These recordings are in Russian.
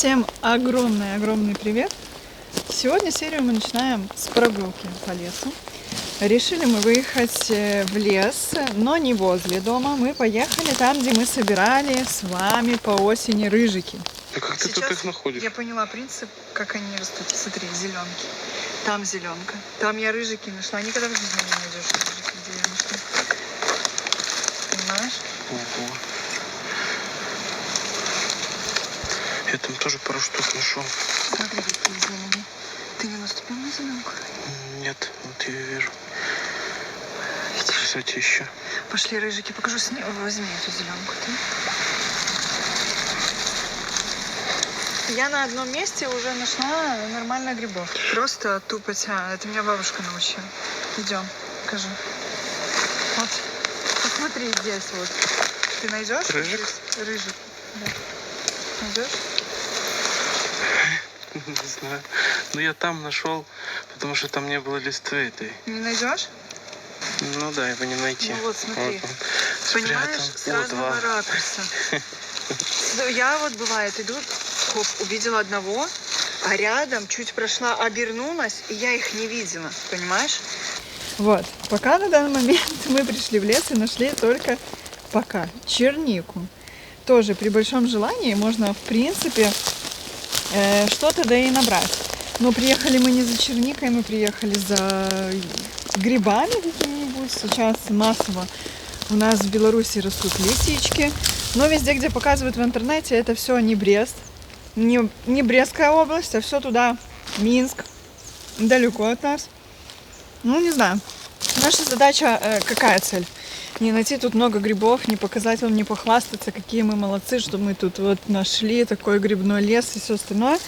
Всем огромный привет! Сегодня серию мы начинаем с прогулки по лесу. Решили мы выехать в лес, но не возле дома. Мы поехали там, где мы собирали с вами по осени рыжики. А как ты тут их находишь? Я поняла принцип, как они растут. Смотри, зеленки. Там зеленка. Там я рыжики нашла. Никогда в жизни не найдешь рыжики, где я нашла. Понимаешь? Ого. Я там тоже пару штук нашел. Смотри, какие зелени. Ты не наступил на зеленку? Нет, вот я ее вижу. Кстати, еще. Пошли, рыжики, покажу. Возьми эту зеленку ты. Я на одном месте уже нашла нормально грибов. Просто тупо тя. Это меня бабушка научила. Идем, покажу. Вот. Посмотри здесь вот. Ты найдешь? Рыжик? Рыжик. Да. Найдешь? Не знаю. Но я там нашел, потому что там не было листвы этой. Не найдешь? Ну да, его не найти. Ну вот, смотри. Вот он Понимаешь, спрятан. с разного ракурса. Я вот бывает иду, хоп, увидела одного, а рядом чуть прошла, обернулась, и я их не видела, понимаешь? Вот, пока на данный момент мы пришли в лес и нашли только пока чернику. Тоже при большом желании можно, в принципе, что-то да и набрать. Но приехали мы не за черникой, мы приехали за грибами какими-нибудь. Сейчас массово у нас в Беларуси растут лисички. Но везде, где показывают в интернете, это все не Брест, не Брестская область, а все туда, Минск, далеко от нас. Ну, не знаю. Наша задача, какая цель? Не найти тут много грибов, не показать вам, не похвастаться, какие мы молодцы, что мы тут вот нашли такой грибной лес и все остальное.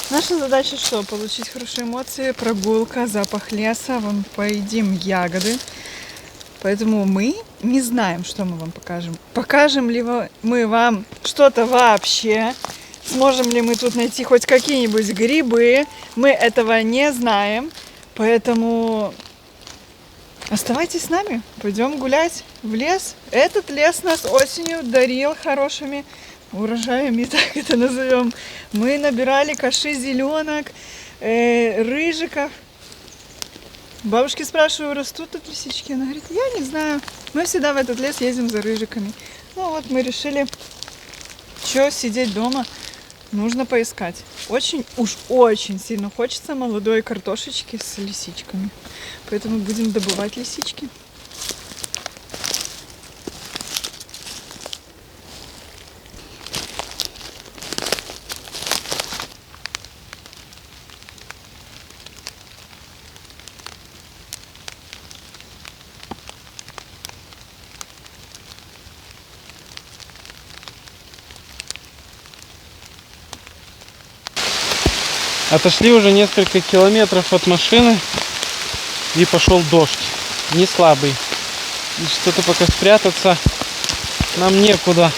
Наша задача что? Получить хорошие эмоции, прогулка, запах леса, вам поедим ягоды. Поэтому мы не знаем, что мы вам покажем. Покажем ли мы вам что-то вообще? Сможем ли мы тут найти хоть какие-нибудь грибы? Мы этого не знаем. Поэтому оставайтесь с нами. Пойдем гулять в лес. Этот лес нас осенью дарил хорошими урожаями, так это назовем. Мы набирали каши зеленок, рыжиков. Бабушки спрашиваю, растут тут лисички? Она говорит, я не знаю. Мы всегда в этот лес ездим за рыжиками. Ну вот мы решили, что сидеть дома, нужно поискать. Очень сильно хочется молодой картошечки с лисичками. Поэтому будем добывать лисички. Отошли уже несколько километров от машины, и пошел дождь, не слабый. И что-то пока спрятаться нам некуда.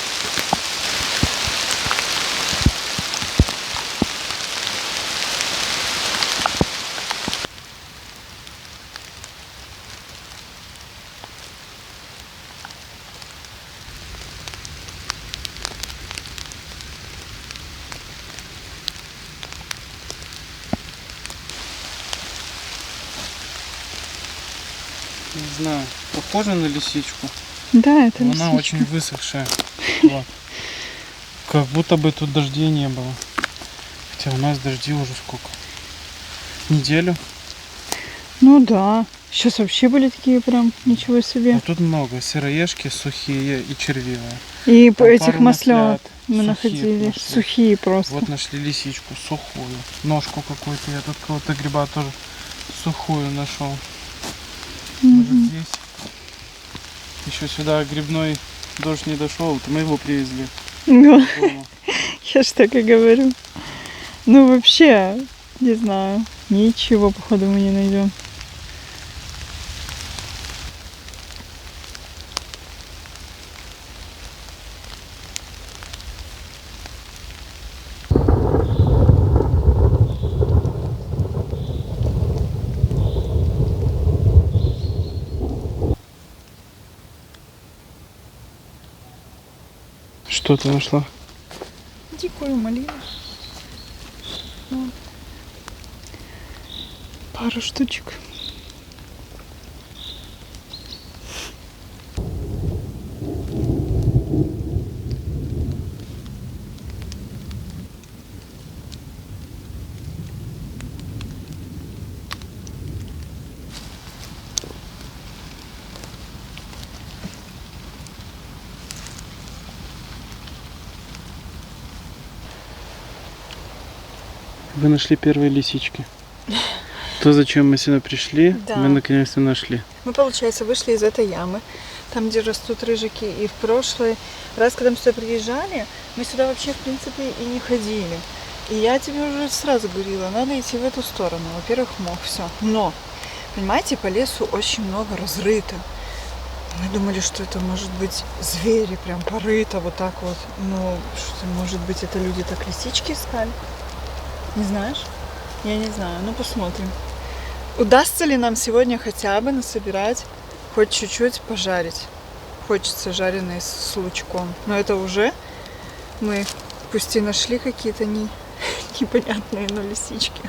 Не знаю, похоже на лисичку. Да, это лисичка. Она очень высохшая. Вот. Как будто бы тут дождей не было. Хотя у нас дожди уже сколько? Неделю? Ну да. Сейчас вообще были такие прям, ничего себе. А тут много. Сыроежки сухие и червивые. И Там этих маслят мы сухих находили. нашли. Сухие просто. Вот нашли лисичку сухую. Ножку какую-то. Я тут кого-то гриба тоже сухую нашел. Может здесь. Еще сюда грибной дождь не дошел, то мы его привезли. Ну, я ж так и говорю. Ну вообще, не знаю. Ничего, походу, мы не найдем. Что ты нашла? Дикую малину. пару штучек. Вы нашли первые лисички. То, зачем мы сюда пришли, Да. мы наконец-то нашли. Мы, получается, вышли из этой ямы, там, где растут рыжики. И в прошлый раз, когда мы сюда приезжали, мы сюда вообще, в принципе, и не ходили. И я тебе уже сразу говорила, надо идти в эту сторону. Во-первых, мох, все. Но, понимаете, по лесу очень много разрыто. Мы думали, что это может быть звери, прям порыто вот так вот. Ну, что, может быть, это люди так лисички искали? Не знаешь? Я не знаю. Ну, посмотрим. Удастся ли нам сегодня хотя бы насобирать, хоть чуть-чуть пожарить? Хочется жареные с лучком. Но это уже мы пусть и нашли какие-то непонятные, но лисички.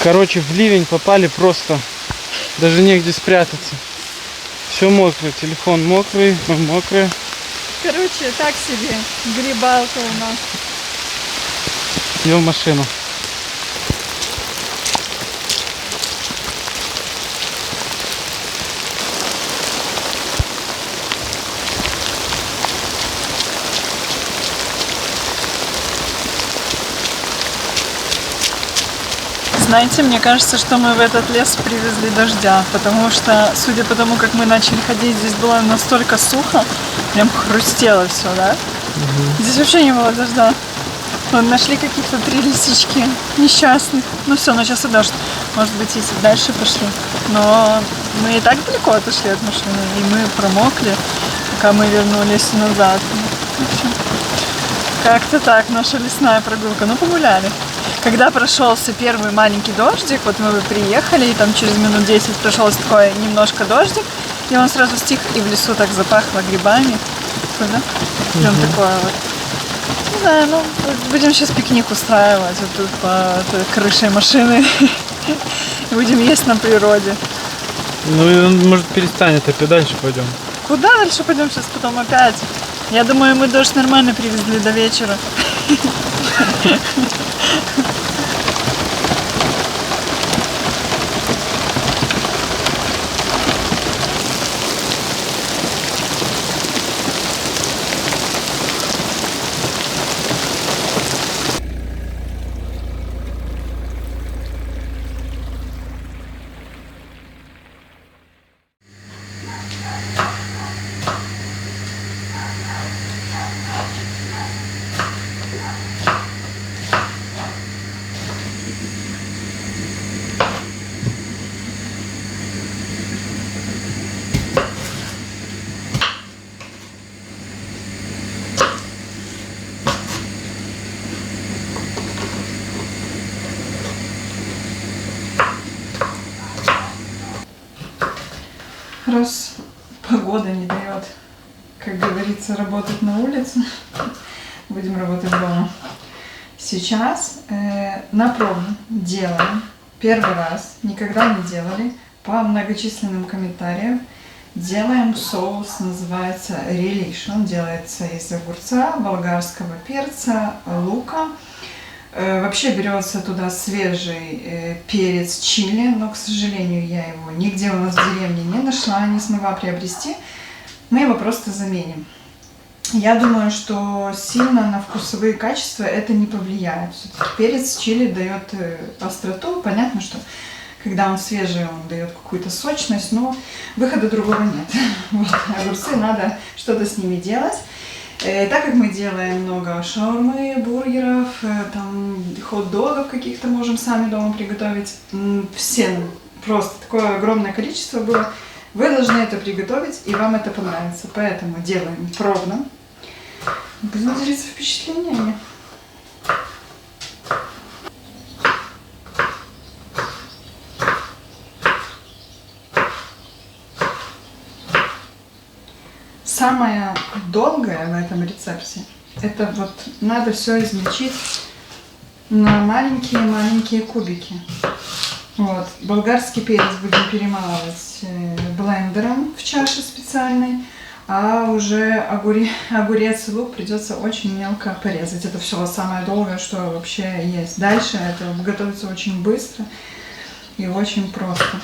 Короче, в ливень попали просто. Даже негде спрятаться. Все мокрое, телефон мокрый, мы мокрые. Короче, так себе грибалка у нас. Идем в машину. Знаете, мне кажется, что мы в этот лес привезли дождя, потому что, судя по тому, как мы начали ходить, здесь было настолько сухо, прям хрустело все, да? Здесь вообще не было дождя. Вот нашли каких-то 3 лисички несчастных. Ну все, начался дождь. Может быть, если дальше пошли. Но мы и так далеко отошли от машины, и мы промокли, пока мы вернулись назад. В общем, как-то так, наша лесная прогулка. Ну, погуляли. Когда прошелся первый маленький дождик, вот мы приехали, и там через минут 10 прошелся такой немножко дождик, и он сразу стих, и в лесу так запахло грибами. Да? Прям такое вот. Не знаю, ну, будем сейчас пикник устраивать вот тут под крышей машины. Будем есть на природе. Ну, и он, может, перестанет, опять дальше пойдем. Куда дальше пойдем сейчас потом опять? Я думаю, мы дождь нормально привезли до вечера. Раз погода не дает, как говорится, работать на улице, будем работать дома. Сейчас на пробу делаем. Первый раз, никогда не делали, по многочисленным комментариям. Делаем соус, называется релиш. Он делается из огурца, болгарского перца, лука. Вообще берется туда свежий перец чили, но, к сожалению, я его нигде у нас в деревне не нашла, не смогла приобрести. Мы его просто заменим. Я думаю, что сильно на вкусовые качества это не повлияет. Все-таки перец чили дает остроту. Понятно, что когда он свежий, он дает какую-то сочность, но выхода другого нет. Вот, огурцы, надо что-то с ними делать. Так как мы делаем много шаурмы, бургеров, там, хот-догов каких-то можем сами дома приготовить, все просто такое огромное количество было, Вы должны это приготовить, и вам это понравится. Поэтому делаем пробно. Будем делиться впечатлениями. Самое долгое в этом рецепте, это вот надо все измельчить на маленькие-маленькие кубики. Вот. Болгарский перец будем перемалывать блендером в чаше специальной, а уже огурец и лук придется очень мелко порезать. Это все самое долгое, что вообще есть. Дальше это готовится очень быстро и очень просто.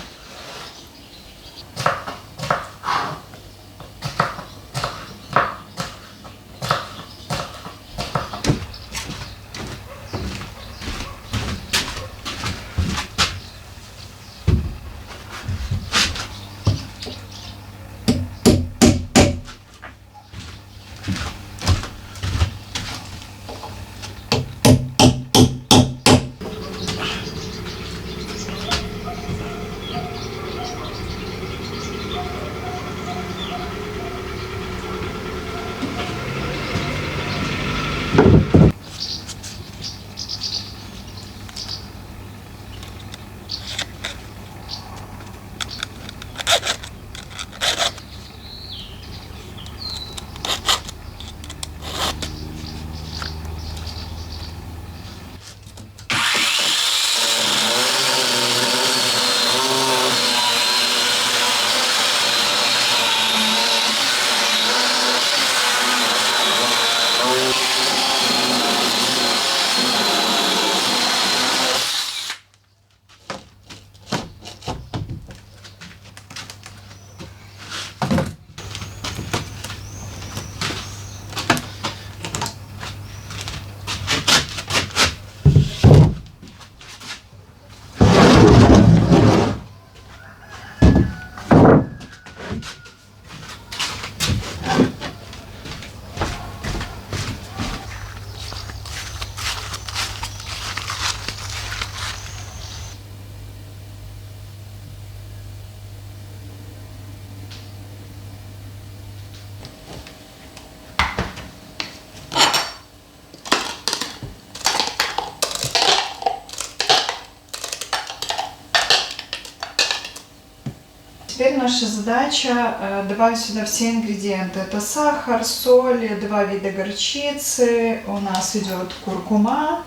Теперь наша задача добавить сюда все ингредиенты. Это сахар, соль, 2 вида горчицы, у нас идет куркума,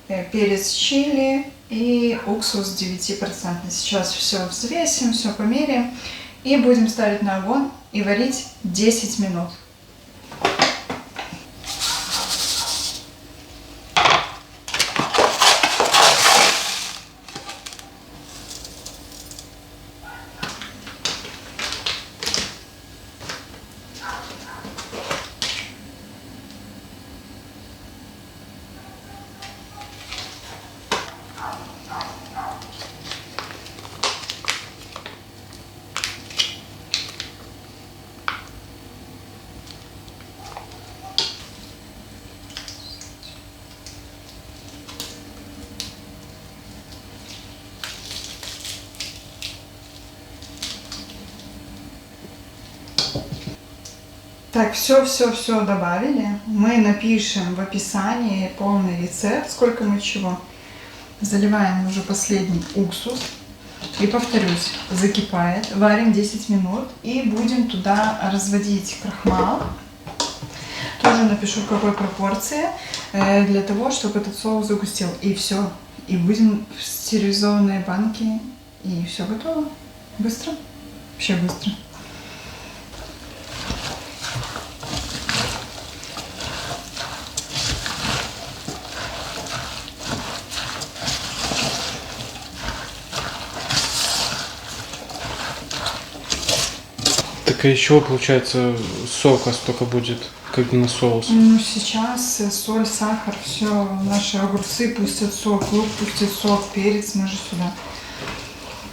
перец чили и уксус 9%. Сейчас все взвесим, все померяем и будем ставить на огонь и варить 10 минут. Так, все добавили. Мы напишем в описании полный рецепт, сколько мы чего. Заливаем уже последний уксус. И повторюсь, закипает. Варим 10 минут. И будем туда разводить крахмал. Тоже напишу, в какой пропорции. Для того, чтобы этот соус загустел. И все. И будем в стерилизованные банки. И все готово. Быстро. Вообще быстро. Так а еще получается сока столько будет, как на соус. Ну сейчас соль, сахар, все, наши огурцы пустят сок, лук пустит сок, перец мы же сюда.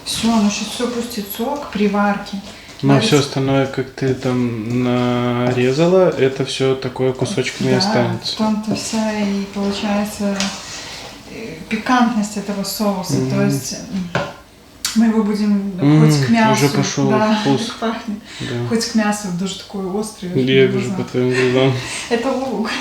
Все, ну сейчас все пустит сок при варке. Ну а все остальное, как ты там нарезала, это все такое кусочками останется. В том-то вся и получается пикантность этого соуса. То есть Мы его будем хоть к мясу. Уже пошел да, вкус. так пахнет. Да. Хоть к мясу, даже такой острый. Я очень вижу вкусно. по твоим глазам. Это лук.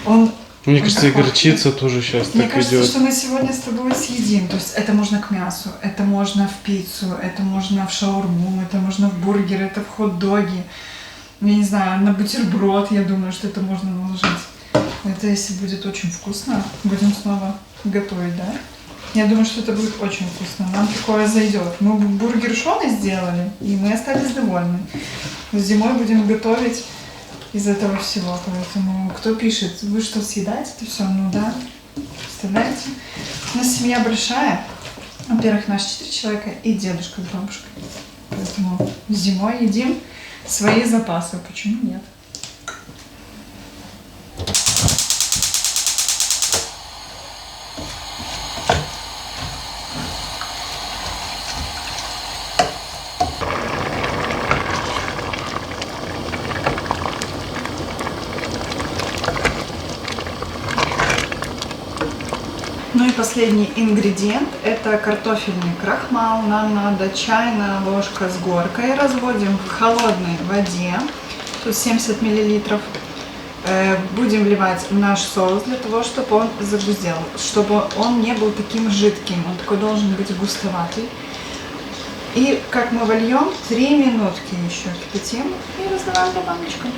Он Мне кажется, и такой- горчица тоже сейчас Мне так кажется, идет. что мы сегодня с тобой съедим. То есть это можно к мясу, это можно в пиццу, это можно в шаурму, это можно в бургер, это в хот-доги. Я не знаю, на бутерброд, я думаю, что это можно наложить. Это если будет очень вкусно, будем снова готовить, да? Я думаю, что это будет очень вкусно. Нам такое зайдет. Мы бургер шоны сделали, и мы остались довольны. Зимой будем готовить из этого всего. Поэтому кто пишет, вы что, съедаете это все? Ну да. Представляете? У нас семья большая. Во-первых, нас 4 человека и дедушка с бабушкой. Поэтому зимой едим свои запасы. Почему нет? Ну и последний ингредиент – это картофельный крахмал. Нам надо чайная ложка с горкой. Разводим в холодной воде, тут 70 мл. Будем вливать в наш соус для того, чтобы он загустел, чтобы он не был таким жидким. Он такой должен быть густоватый. И как мы вольем, 3 минутки еще кипятим и разливаем по баночкам.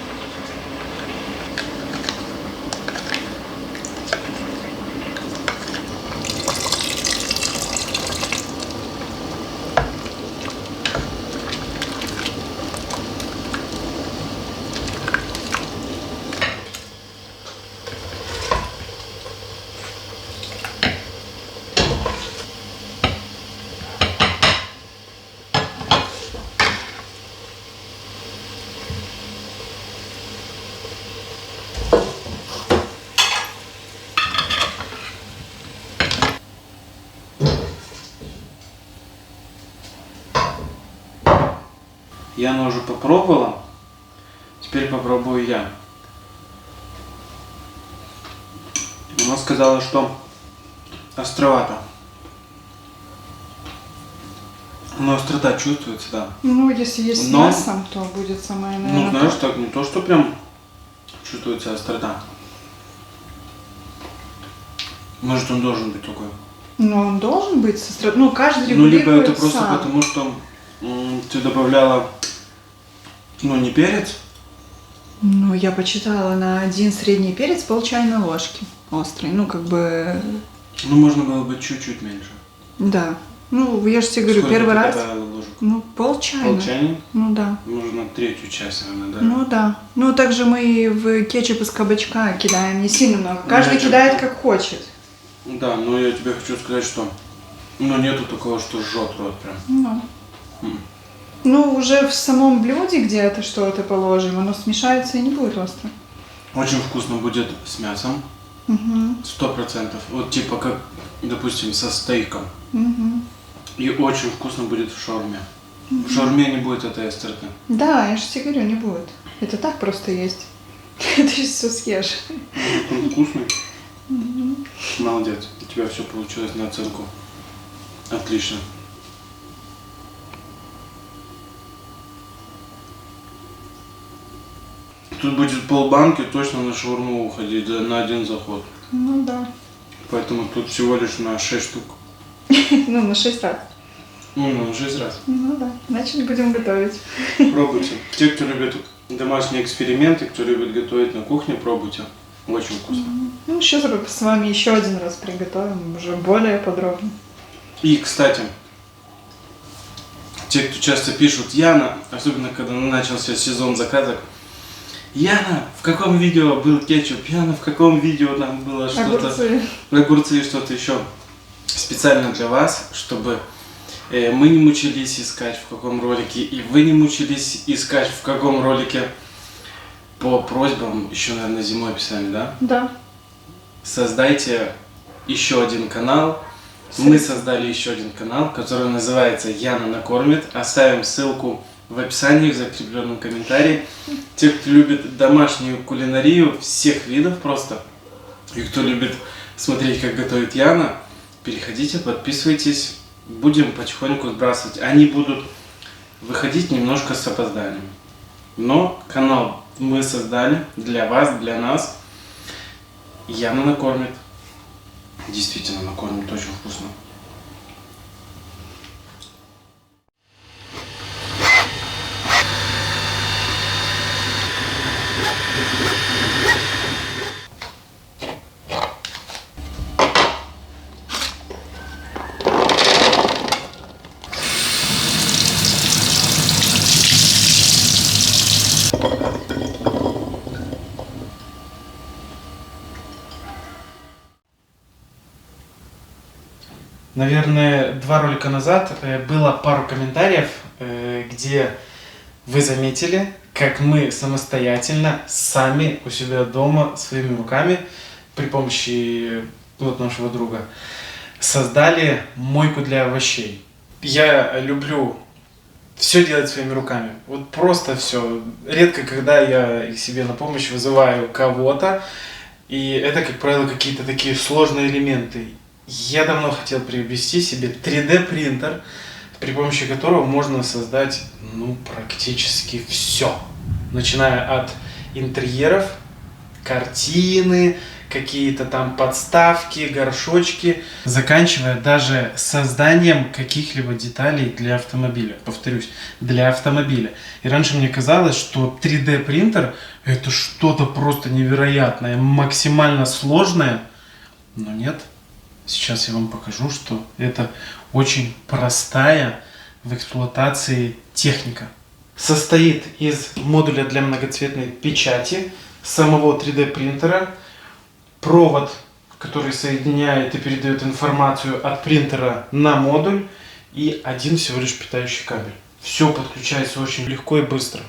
Яна уже попробовала, теперь попробую я. Она сказала, что островато. Но острота чувствуется, да. Ну, если есть с Но- мясом, то будет самое, Ну, наверное, знаешь, так не то, что прям чувствуется острота. Может, он должен быть такой. Но он должен быть со стороны. Ну, каждый Ну, либо регулирует это просто сам. потому, что ты добавляла, ну, не перец. Ну, я почитала на 1 средний перец пол чайной ложки острый. Ну, как бы, Ну, можно было бы чуть-чуть меньше. да. Ну, я же тебе говорю, Сколько первый ты раз. добавила ложек? Ну, пол чайной. Пол чайной? Ну, да. Нужно 1/3 часть, наверное, да? Ну, да. Ну, также мы и в кетчуп из кабачка кидаем не сильно много. Каждый Значит, кидает как хочет. Да, но я тебе хочу сказать, что ну, нету такого, что жжет рот прям. Ну. М. Ну, уже в самом блюде где-то что-то положим, оно смешается и не будет остро. Очень вкусно будет с мясом. Угу. 100%. Вот типа как, допустим, со стейком. Угу. И очень вкусно будет в шаурме. В шаурме не будет этой остроты. Да, я же тебе говорю, не будет. Это так просто есть. Ты сейчас все съешь. Он вкусный. Молодец. У тебя все получилось на оценку. Отлично. Тут будет полбанки точно на шаурму уходить на один заход. Ну да. Поэтому тут всего лишь на 6 штук. Ну, на 6 раз. Ну, на 6 раз. Ну да. Значит, будем готовить. Пробуйте. Те, кто любит домашние эксперименты, кто любит готовить на кухне, пробуйте. Очень вкусно. Ну, сейчас с вами еще один раз приготовим, уже более подробно. И, кстати, те, кто часто пишут, Яна, особенно когда начался сезон заказок, Яна, в каком видео был кетчуп? Яна, в каком видео там было что-то? Огурцы и что-то еще. Специально для вас, чтобы мы не мучились искать в каком ролике, и вы не мучились искать в каком ролике. По просьбам, еще, наверное, зимой писали, да? Да. Создайте еще один канал. Мы создали еще один канал, который называется Яна накормит. Оставим ссылку в описании, в закрепленном комментарии. Те, кто любит домашнюю кулинарию всех видов просто, и кто любит смотреть, как готовит Яна, переходите, подписывайтесь. будем потихоньку сбрасывать. Они будут выходить немножко с опозданием. Но канал мы создали для вас, для нас. Явно накормит. Действительно накормит, очень вкусно. Наверное, 2 ролика назад было пару комментариев, где вы заметили, как мы самостоятельно, сами у себя дома, своими руками, при помощи вот нашего друга, создали мойку для овощей. Я люблю все делать своими руками. Вот просто все. Редко, когда я себе на помощь вызываю кого-то, и это, как правило, какие-то такие сложные элементы. Я давно хотел приобрести себе 3D принтер, при помощи которого можно создать практически все. Начиная от интерьеров, картины, какие-то там подставки, горшочки, заканчивая даже созданием каких-либо деталей для автомобиля. Повторюсь, для автомобиля. И раньше мне казалось, что 3D принтер это что-то просто невероятное, максимально сложное, но нет. Сейчас я вам покажу, что это очень простая в эксплуатации техника. Состоит из модуля для многоцветной печати, самого 3D принтера, провод, который соединяет и передает информацию от принтера на модуль и один всего лишь питающий кабель. Все подключается очень легко и быстро.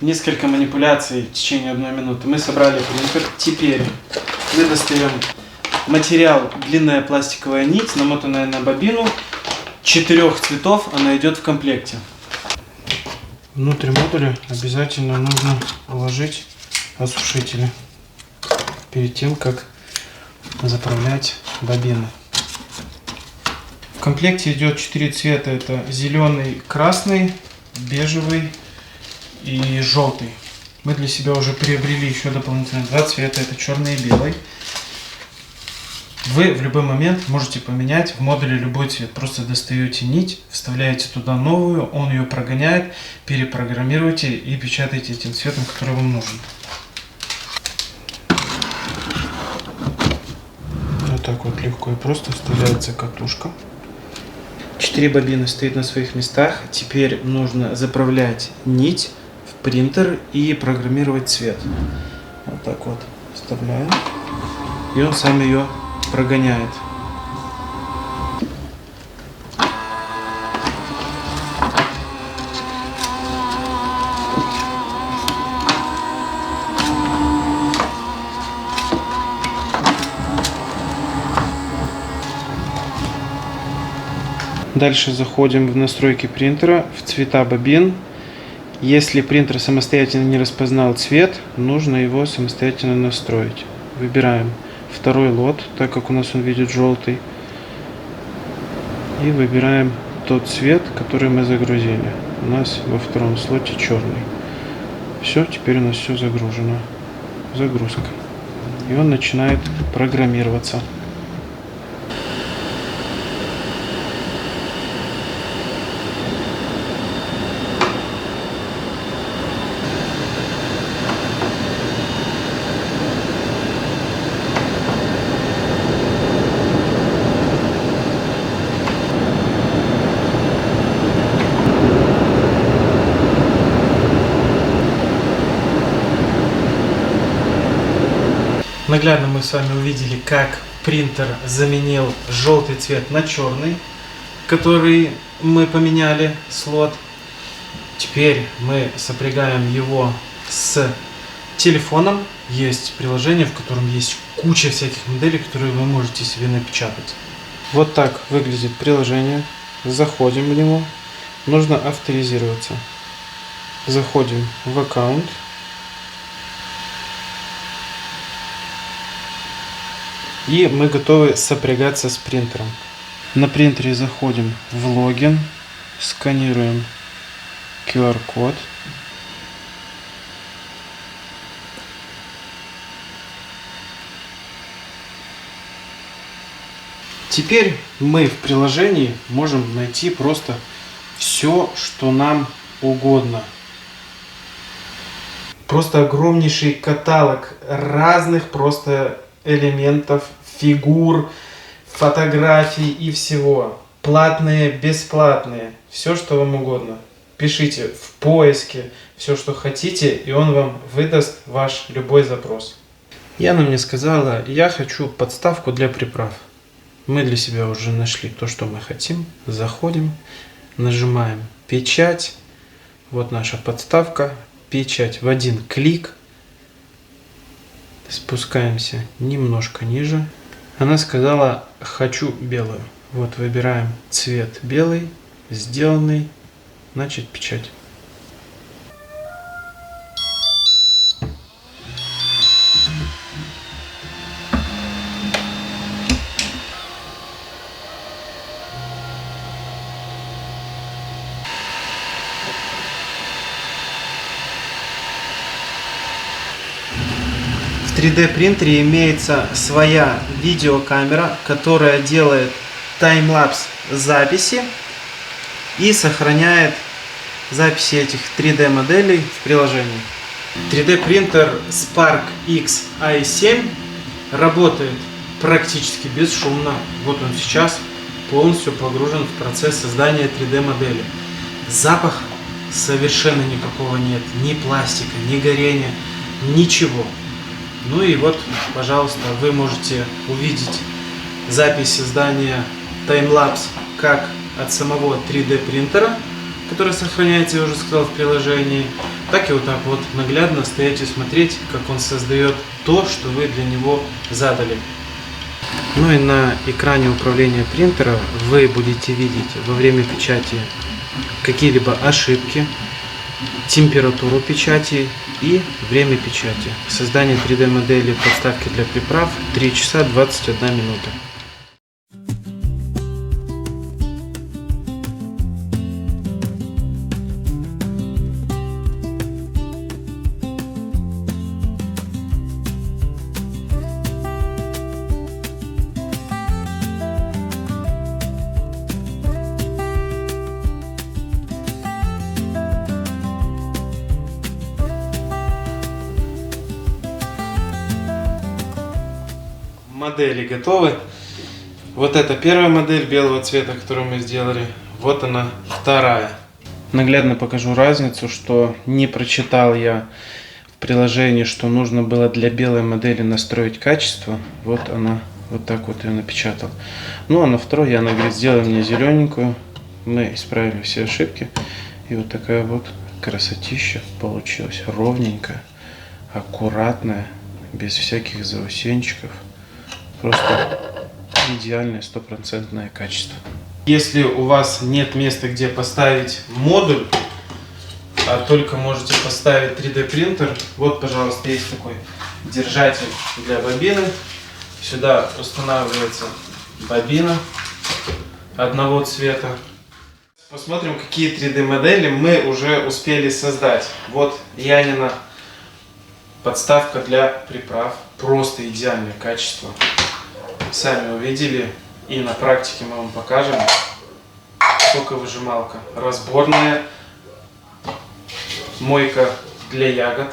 Несколько манипуляций в течение 1 минуты. Мы собрали принтер. Теперь мы достаем материал, длинная пластиковая нить, намотанная на бобину. 4 цветов она идет в комплекте. Внутрь модуля обязательно нужно положить осушители перед тем, как заправлять бобины. В комплекте идет 4 цвета. Это зеленый, красный, бежевый и желтый. Мы для себя уже приобрели еще дополнительно 2 цвета. Это черный и белый. Вы в любой момент можете поменять в модуле любой цвет. Просто достаете нить, вставляете туда новую, он ее прогоняет, перепрограммируете и печатаете этим цветом, который вам нужен. Вот так вот легко и просто вставляется катушка. 4 бобины стоят на своих местах. Теперь нужно заправлять нить в принтер и программировать цвет. Вот так вот вставляем. И он сам ее прогоняет. Дальше заходим в настройки принтера, в цвета бобин. Если принтер самостоятельно не распознал цвет, нужно его самостоятельно настроить. Выбираем 2-й лот, так как у нас он видит желтый. И выбираем тот цвет, который мы загрузили. У нас во 2-м слоте черный. Все, теперь у нас все загружено. Загрузка. И он начинает программироваться. Наглядно мы с вами увидели, как принтер заменил желтый цвет на черный, который мы поменяли слот. Теперь мы сопрягаем его с телефоном. Есть приложение, в котором есть куча всяких моделей, которые вы можете себе напечатать. Вот так выглядит приложение. Заходим в него. Нужно авторизироваться. Заходим в аккаунт. И мы готовы сопрягаться с принтером. На принтере заходим в логин, сканируем QR-код. Теперь мы в приложении можем найти просто все, что нам угодно. Просто огромнейший каталог разных просто элементов, фигур, фотографий и всего. Платные, бесплатные, все, что вам угодно. Пишите в поиске все, что хотите, и он вам выдаст ваш любой запрос. Яна мне сказала, я хочу подставку для приправ. Мы для себя уже нашли то, что мы хотим. Заходим, нажимаем печать. Вот наша подставка. Печать в один клик. Спускаемся немножко ниже. Она сказала, хочу белую. Вот выбираем цвет белый, сделанный, начать печать. В 3D принтере имеется своя видеокамера, которая делает таймлапс записи и сохраняет записи этих 3D моделей в приложении. 3D принтер Spark X i7 работает практически бесшумно. Вот он сейчас полностью погружен в процесс создания 3D модели. Запаха совершенно никакого нет, ни пластика, ни горения, ничего. Ну и вот, пожалуйста, вы можете увидеть запись создания таймлапс как от самого 3D принтера, который сохраняется, я уже сказал, в приложении, так и вот так вот наглядно стоять и смотреть, как он создает то, что вы для него задали. Ну и на экране управления принтера вы будете видеть во время печати какие-либо ошибки, температуру печати и время печати. Создание 3D модели подставки для приправ 3 часа 21 минута. Модели готовы. Вот это первая модель белого цвета, которую мы сделали. Вот она, вторая. Наглядно покажу разницу, что не прочитал я в приложении, что нужно было для белой модели настроить качество. Вот она, вот так вот ее напечатал. Ну а на второй Яна говорит, сделай мне зелененькую. Мы исправили все ошибки. И вот такая вот красотища получилась. Ровненькая, аккуратная, без всяких заусенчиков. Просто идеальное стопроцентное качество. Если у вас нет места, где поставить модуль, а только можете поставить 3D принтер, вот, пожалуйста, есть такой держатель для бобины. Сюда устанавливается бобина одного цвета. Посмотрим, какие 3D модели мы уже успели создать. Вот Янина подставка для приправ. Просто идеальное качество. Сами увидели, и на практике мы вам покажем. Соковыжималка разборная, мойка для ягод.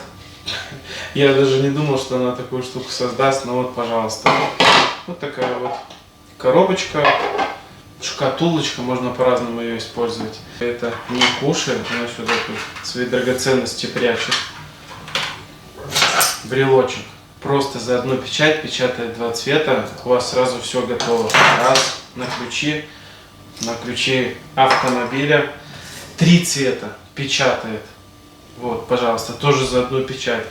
Я даже не думал, что она такую штуку создаст, но вот, пожалуйста. Вот такая вот коробочка, шкатулочка, можно по-разному ее использовать. Это не кушает, она сюда тут свои драгоценности прячет. Брелочек Просто за одну печать печатает 2 цвета, у вас сразу все готово. Раз, на ключи автомобиля 3 цвета печатает. Вот, пожалуйста, тоже за одну печать.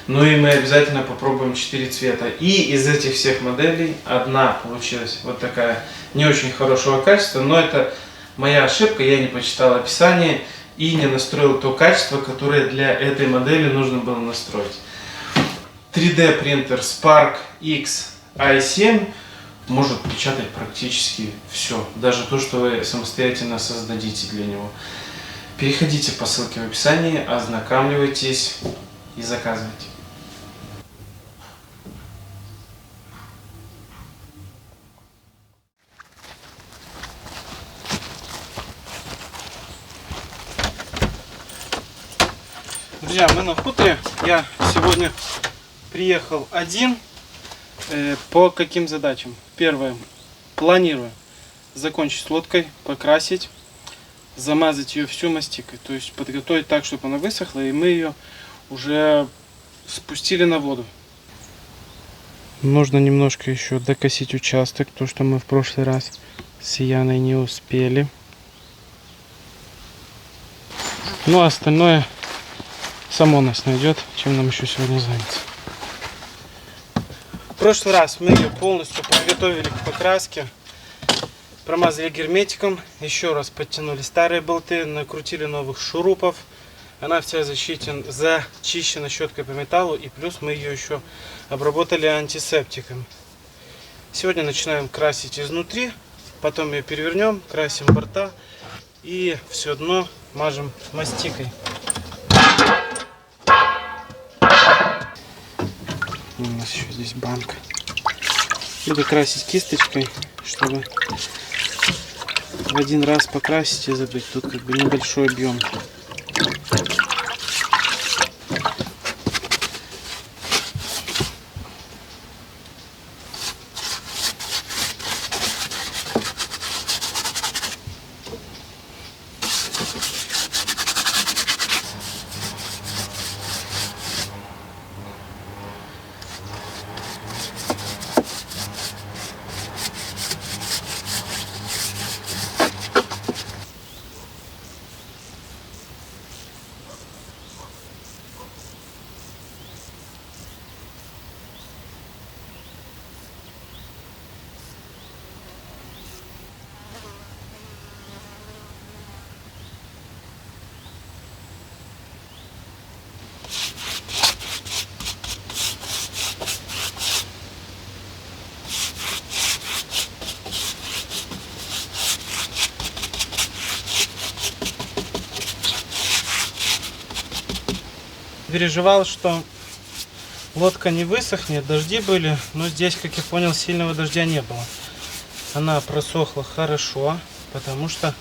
Ну и мы обязательно попробуем 4 цвета. И из этих всех моделей одна получилась вот такая не очень хорошего качества, но это моя ошибка, я не почитал описание и не настроил то качество, которое для этой модели нужно было настроить. 3D принтер Spark X i7 может печатать практически все, даже то, что вы самостоятельно создадите для него. Переходите по ссылке в описании, ознакомьтесь и заказывайте. Друзья, мы на хуторе. Я сегодня приехал один. По каким задачам? Первое. Планирую закончить с лодкой, покрасить, замазать ее всю мастикой. То есть подготовить так, чтобы она высохла, и мы ее уже спустили на воду. Нужно немножко еще докосить участок, то, что мы в прошлый раз с Яной не успели. Ну а остальное само нас найдет, чем нам еще сегодня заняться. В прошлый раз мы ее полностью подготовили к покраске, промазали герметиком, еще раз подтянули старые болты, накрутили новых шурупов. Она вся зачищена щеткой по металлу, и плюс мы ее еще обработали антисептиком. Сегодня начинаем красить изнутри, потом ее перевернем, красим борта и все дно мажем мастикой. У нас еще здесь банка. Буду красить кисточкой, чтобы в один раз покрасить и забыть. Тут как бы небольшой объем. Переживал, что лодка не высохнет, дожди были, но здесь, как я понял, сильного дождя не было. Она просохла хорошо, потому что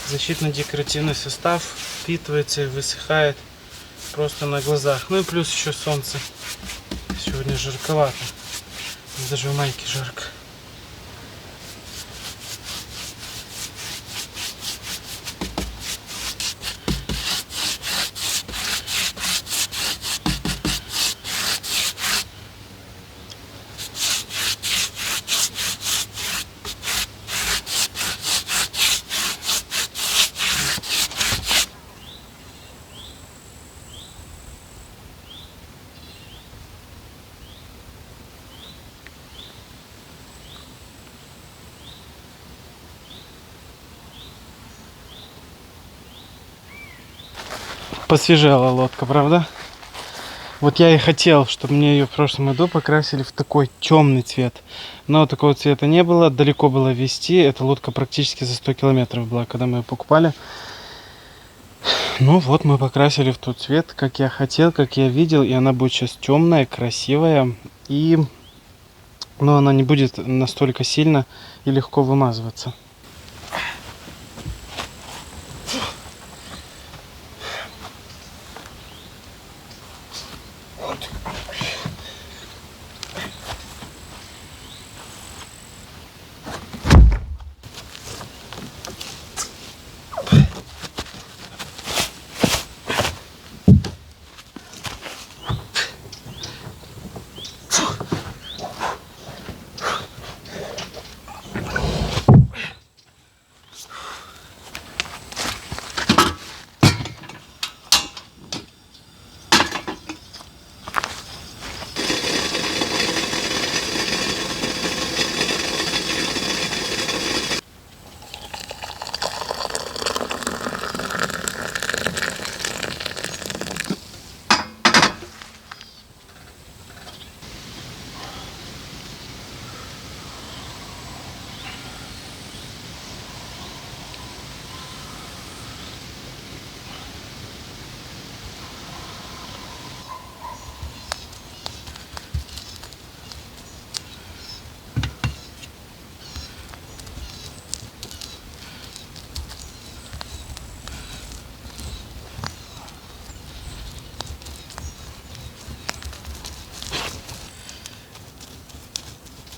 защитно-декоративный состав впитывается и высыхает просто на глазах. Ну и плюс еще солнце. Сегодня жарковато, даже в майке жарко. Посвежела лодка, правда? Вот я и хотел, чтобы мне ее в прошлом году покрасили в такой темный цвет. Но такого цвета не было, далеко было везти. Эта лодка практически за 100 километров была, когда мы ее покупали. Ну вот мы покрасили в тот цвет, как я хотел, как я видел. И она будет сейчас темная, красивая. Но она не будет настолько сильно и легко вымазываться.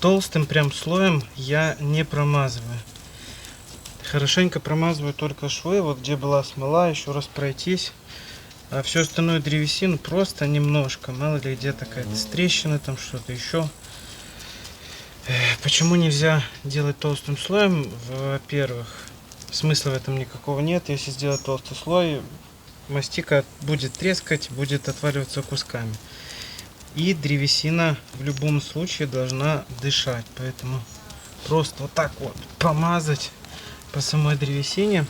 толстым прям слоем я не промазываю. Хорошенько промазываю только швы, вот где была смола, еще раз пройтись. А всю остальную древесину просто немножко, мало ли где какая-то трещина, там что-то еще. Почему нельзя делать толстым слоем? Во-первых, смысла в этом никакого нет. Если сделать толстый слой, мастика будет трескать, будет отваливаться кусками. И древесина в любом случае должна дышать. Поэтому просто вот так вот помазать по самой древесине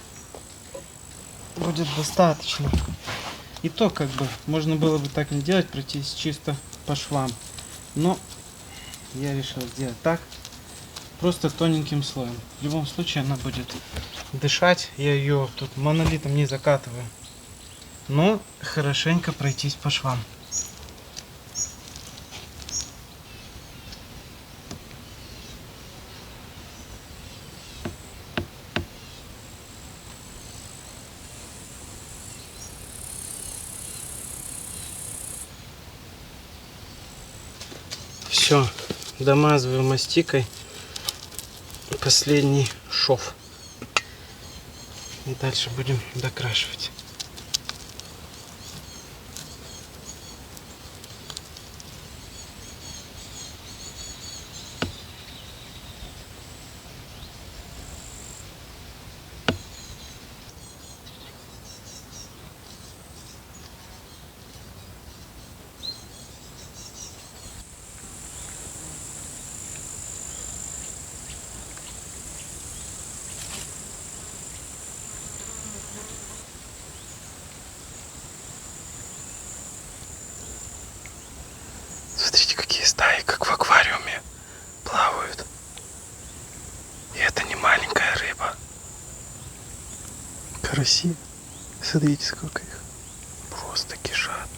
будет достаточно. И то как бы можно было бы так не делать, пройтись чисто по швам. Но я решил сделать так, просто тоненьким слоем. В любом случае она будет дышать. Я ее тут монолитом не закатываю. Но хорошенько пройтись по швам. Все, домазываю мастикой последний шов. И дальше будем докрашивать. Смотрите, какие стаи, как в аквариуме, плавают. И это не маленькая рыба. Караси. Смотрите, сколько их. Просто кишат.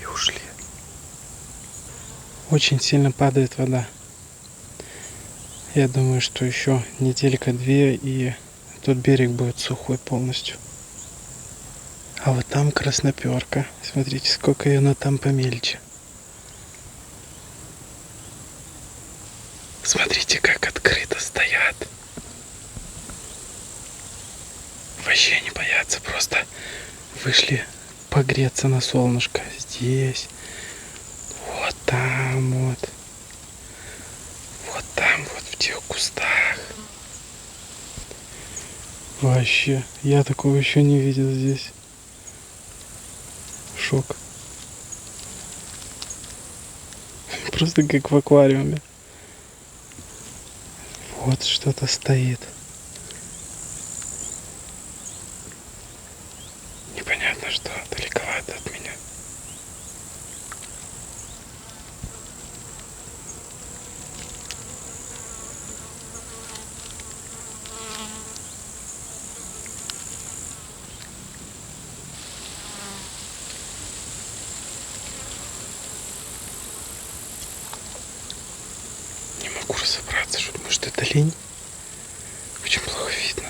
И ушли. Очень сильно падает вода. Я думаю, что еще неделька-две, и тот берег будет сухой полностью. А вот там красноперка. Смотрите, сколько ее, но там помельче. Смотрите, как открыто стоят. Вообще не боятся, просто вышли погреться на солнышко. Здесь, вот там вот. Вот там вот в тех кустах. Вообще, я такого еще не видел здесь. Шок. Просто как в аквариуме. Вот что-то стоит. Непонятно что, далековато от меня. Не могу разобраться, что, может, это лень? Очень плохо видно.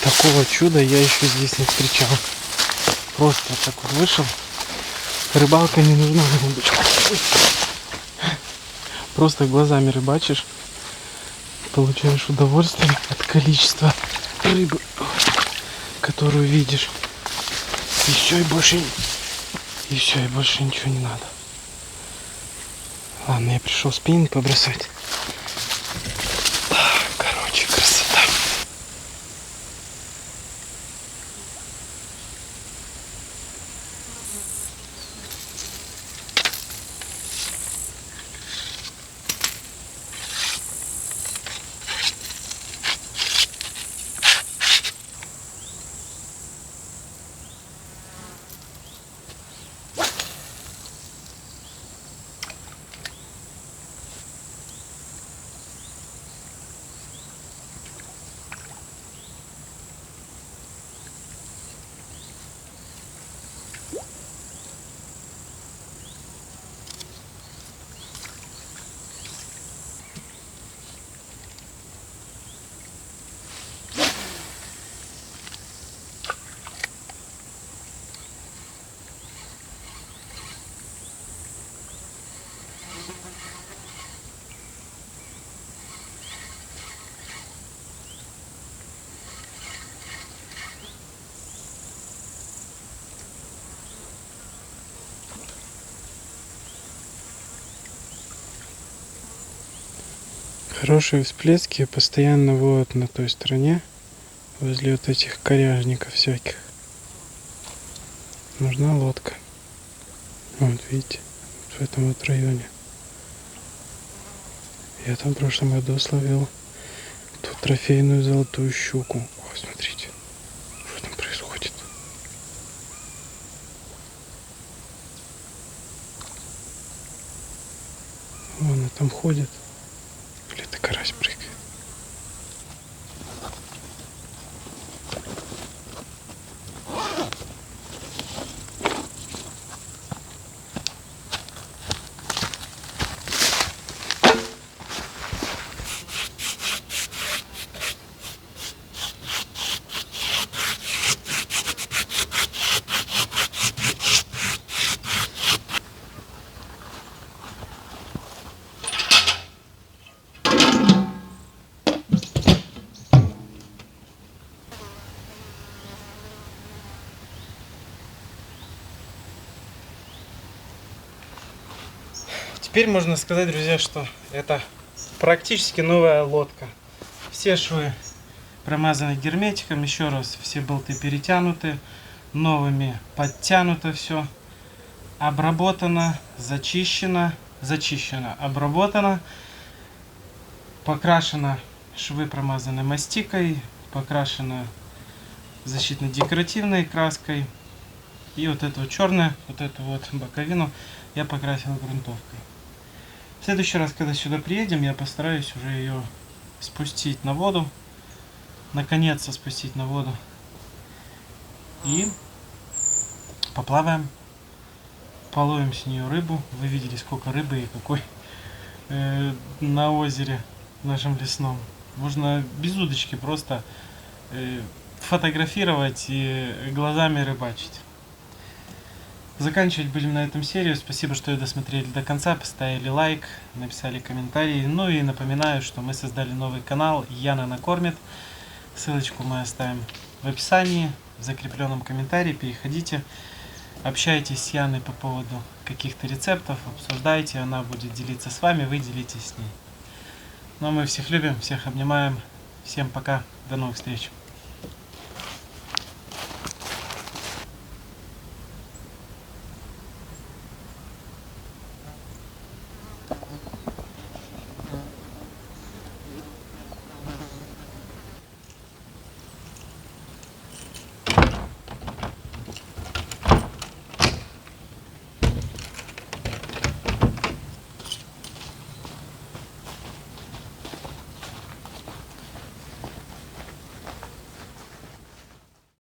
Такого чуда я еще здесь не встречал. Просто вот так вот вышел. Рыбалка не нужна на удочку. Просто глазами рыбачишь. Получаешь удовольствие от количества рыбы, которую видишь. И все, и больше ничего не надо. Ладно, я пришел спиннинг побросать. Короче, красота. Хорошие всплески постоянно вот на той стороне, возле вот этих коряжников всяких. Нужна лодка. Вот видите, в этом вот районе. Я там в прошлом году словил тут трофейную золотую щуку. О, смотрите, что там происходит. Вон она там ходит. Или-то карась прыгает. Теперь можно сказать, друзья, что это практически новая лодка. Все швы промазаны герметиком, еще раз все болты перетянуты, новыми подтянуто все, обработано, зачищено, обработано, покрашено, швы промазаны мастикой, покрашено защитно-декоративной краской, и вот эту вот черную, вот эту вот боковину я покрасил грунтовкой. В следующий раз, когда сюда приедем, я постараюсь уже ее спустить на воду. Наконец-то спустить на воду. И поплаваем. Половим с нее рыбу. Вы видели, сколько рыбы и какой на озере нашем лесном. Можно без удочки просто фотографировать и глазами рыбачить. Заканчивать будем на этом серию. Спасибо, что вы досмотрели до конца, поставили лайк, написали комментарий. Ну и напоминаю, что мы создали новый канал Яна накормит. Ссылочку мы оставим в описании, в закрепленном комментарии. Переходите, общайтесь с Яной по поводу каких-то рецептов, обсуждайте. Она будет делиться с вами, вы делитесь с ней. Ну а мы всех любим, всех обнимаем. Всем пока, до новых встреч.